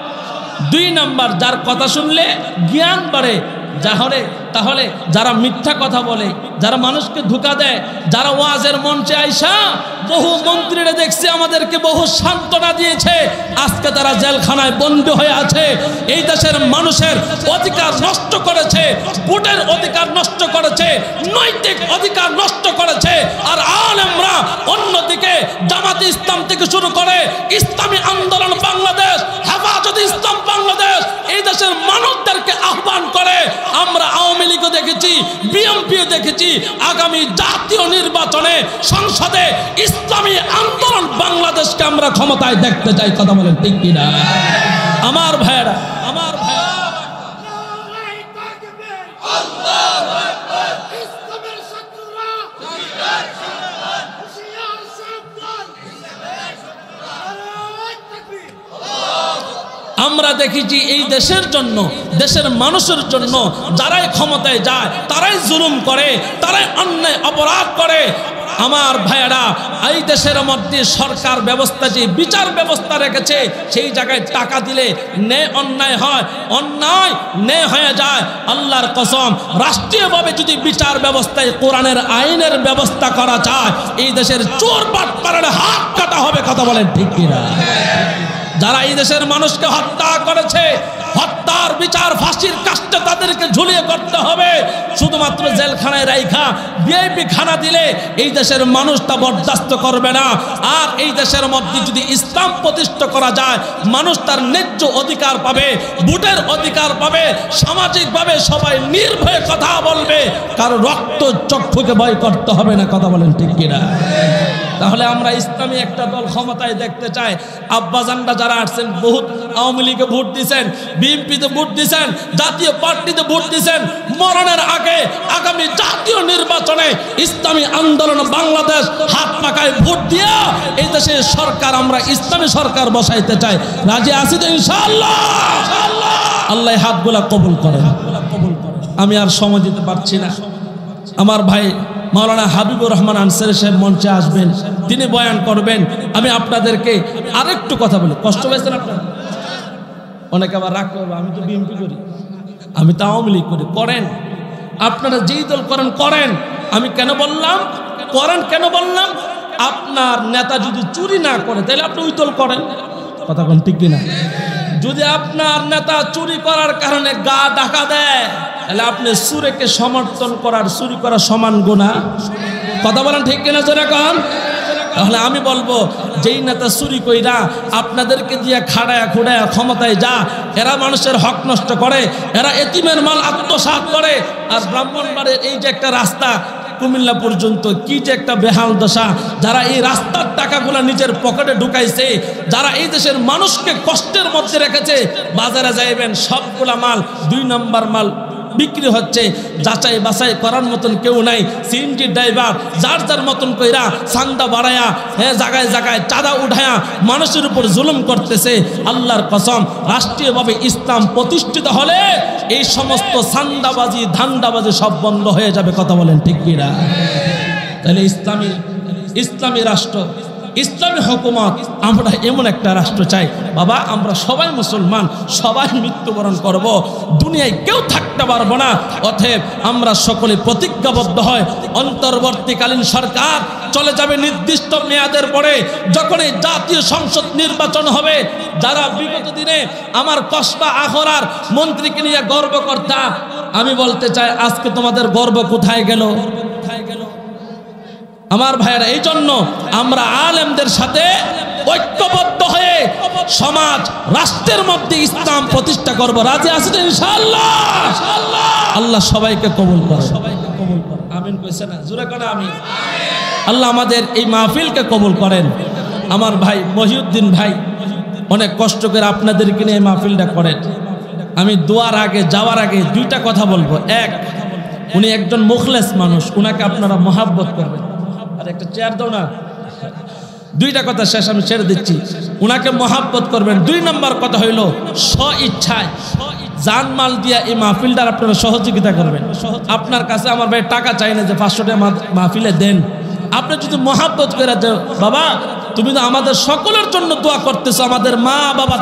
দুই নাম্বার, যার কথা শুনলে জ্ঞান বাড়ে। তাহলে যারা মিথ্যা কথা বলে, যারা মানুষকে ধোঁকা দেয়, যারা ওয়াজের মঞ্চে আইসা বহু মন্ত্রীরা দেখছে আমাদেরকে বহু সান্ত্বনা দিয়েছে, আজকে তারা জেলখানায় বন্দী হয়ে আছে। এই দেশের মানুষের অধিকার নষ্ট করেছে, ভোটের অধিকার নষ্ট করেছে, নৈতিক অধিকার নষ্ট করেছে। আর আলেমরা অন্যদিকে জামাতে ইসলাম থেকে শুরু করে ইসলামী আন্দোলন বাংলাদেশ, হেফাজতে ইসলাম বাংলাদেশ এই দেশের মানুষদেরকে আহ্বান করে। আমরা আওয়ামী লীগও দেখেছি, বিএনপিও দেখেছি, আগামী জাতীয় নির্বাচনে সংসদে ইসলামী আন্দোলন বাংলাদেশকে আমরা ক্ষমতায় দেখতে চাই। কথা বলেন ঠিক কিনা? আমার ভাইয়েরা, আমার ভাইয়েরা, আমরা দেখেছি এই দেশের জন্য, দেশের মানুষের জন্য যারাই ক্ষমতায় যায় তারাই জুলুম করে, তারাই অন্যায় অপরাধ করে। আমার ভাইয়েরা, এই দেশের মধ্যে সরকার ব্যবস্থা যে বিচার ব্যবস্থা রেখেছে, সেই জায়গায় টাকা দিলে ন্যায় অন্যায় হয়, অন্যায় ন্যায় হয়ে যায়। আল্লাহর কসম, রাষ্ট্রীয়ভাবে যদি বিচার ব্যবস্থায় কোরআনের আইনের ব্যবস্থা করা যায়, এই দেশের চোর বাটপারের হাত কাটা হবে। কথা বলেন ঠিক কিনা? যারা এই দেশের মানুষকে হত্যা করেছে, হত্যার বিচার ফাঁসির কাস্টে তাদেরকে ঝুলিয়ে করতে হবে। শুধুমাত্র জেলখানায় রাইখা ভিআইপি খানা দিলে এই দেশের মানুষ তা বরদাস্ত করবে না। আর এই দেশের মধ্যে যদি ইসলাম প্রতিষ্ঠা করা যায়, মানুষ তার ন্যায্য অধিকার পাবে, ভোটের অধিকার পাবে, সামাজিকভাবে সবাই নির্ভয়ে কথা বলবে, কারো রক্ত চক্ষুকে ভয় করতে হবে না। কথা বলেন ঠিক কিনা? তাহলে আমরা ইসলামী একটা দল ক্ষমতায় দেখতে চাই। আব্বাজানরা যারা আসছেন, বহুত আওয়ামী লীগে ভোট দিয়েছেন, বিএনপিতে ভোট দিয়েছেন, জাতীয় পার্টিতে ভোট দিয়েছেন। মরণের আগে আগামী জাতীয় নির্বাচনে ইসলামী আন্দোলন বাংলাদেশ হাত পাকায় ভোট দিয়া এই দেশের সরকার আমরা ইসলামী সরকার বসাইতে চাই। রাজি আছি তো ইনশাআল্লাহ? আল্লাহ হাতগুলা কবুল করেন। আমি আর সময় দিতে পারছি না। আমার ভাই মাওলানা হাবিবুর রহমান আনসারী সাহেব মঞ্চে আসবেন, তিনি বয়ান করবেন। আমি আপনাদেরকে আরেকটু কথা বলি, কষ্ট পেয়েছেন আপনারা? অনেকে আবার রাগ করবে, আমি তো বিএনপি করি, আমি তো আওয়ামী লীগ করি। করেন, আপনারা যেই দল করেন করেন। আমি কেন বললাম করেন, কেন বললাম? আপনার নেতা যদি চুরি না করে তাহলে আপনি ওই দল করেন, কথা কোন ঠিক কিনা? যদি আপনার নেতা চুরি করার কারণে গা ঢাকা দেয় তাহলে আপনি চুরিকে সমর্থন করার, চুরি করার সমান গুনাহ, কথা বলেন ঠিক কিনা জোরে কন? তাহলে আমি বলবো, যেই নেতা চুরি কইরা আপনাদেরকে দিয়ে খাড়ায়া খুড়ায়া ক্ষমতায় যা, এরা মানুষের হক নষ্ট করে, এরা এতিমের মাল আত্মসাৎ করে। আর ব্রাহ্মণবাড়ির এই যে একটা রাস্তা কুমিল্লা পর্যন্ত কি যে একটা বেহাল দশা, যারা এই রাস্তার টাকাগুলো নিজের পকেটে ঢুকাইছে, যারা এই দেশের মানুষকে কষ্টের মধ্যে রেখেছে, বাজারে যাইবেন সবগুলা মাল 2 নম্বর মাল বিক্রি হচ্ছে, যাচাই বাছাই করার মতন কেউ নাই। সিএনজি ড্রাইভার যার যার মতন কইরা চান্দা বাড়ায়া, জায়গায় জায়গায় চাঁদা উঠায়া মানুষের উপর জুলুম করতেছে। আল্লাহর কসম, রাষ্ট্রীয়ভাবে ইসলাম প্রতিষ্ঠিত হলে এই সমস্ত চান্দাবাজি ধান্দাবাজি সব বন্ধ হয়ে যাবে, কথা বলেন ঠিক কিনা? তাহলে ইসলামী রাষ্ট্র, ইসলামী হুকুমত, আমরা এমন একটা রাষ্ট্র চাই বাবা, আমরা সবাই মুসলমান, সবাই মৃত্যুবরণ করব, দুনিয়ায় কেউ থাকতে পারবো না। অতএব আমরা সকলে প্রতিজ্ঞাবদ্ধ হয়, অন্তর্বর্তীকালীন সরকার চলে যাবে নির্দিষ্ট মেয়াদের পরে, যখন এই জাতীয় সংসদ নির্বাচন হবে, যারা বিগত দিনে আমার কসবা আখড়ার মন্ত্রীকে নিয়ে গর্ব করতাম, আমি বলতে চাই আজকে তোমাদের গর্ব কোথায় গেল? আমার ভাইয়েরা, এই জন্য আমরা আলেমদের সাথে ঐক্যবদ্ধ হয়ে সমাজ রাষ্ট্রের মধ্যে ইসলাম প্রতিষ্ঠা করব। রাজি আছেন ইনশাআল্লাহ? আল্লাহ সবাইকে কবুল করে, আমিন কইছে না? জোরে করে আমিন। আল্লাহ আমাদের এই মাহফিলকে কবুল করেন। আমার ভাই মহিউদ্দিন ভাই অনেক কষ্ট করে আপনাদেরকে নিয়ে এই মাহফিলটা করেন। আমি দোয়ার আগে, যাওয়ার আগে 2টা কথা বলবো। এক, উনি একজন মুখলেস মানুষ, উনাকে আপনারা মহাব্বত করবেন। আর একটা চেয়ার দাও না। 2টা কথা শেষ, আমি ছেড়ে দিচ্ছি। উনাকে মহাব্বত করবেন। 2 নম্বর কথা হইল, স্ব ইচ্ছায় জানমাল দিয়া এই মাহফিলটার আপনারা সহযোগিতা করবেন। আপনার কাছে আমার ভাই টাকা চাই না যে 500 টাকা মাহফিলে দেন। আপনি যদি মহাব্বত করে, বাবা তুমি তো আমাদের সকলের জন্য দোয়া করতেছো, আমাদের মা বাবা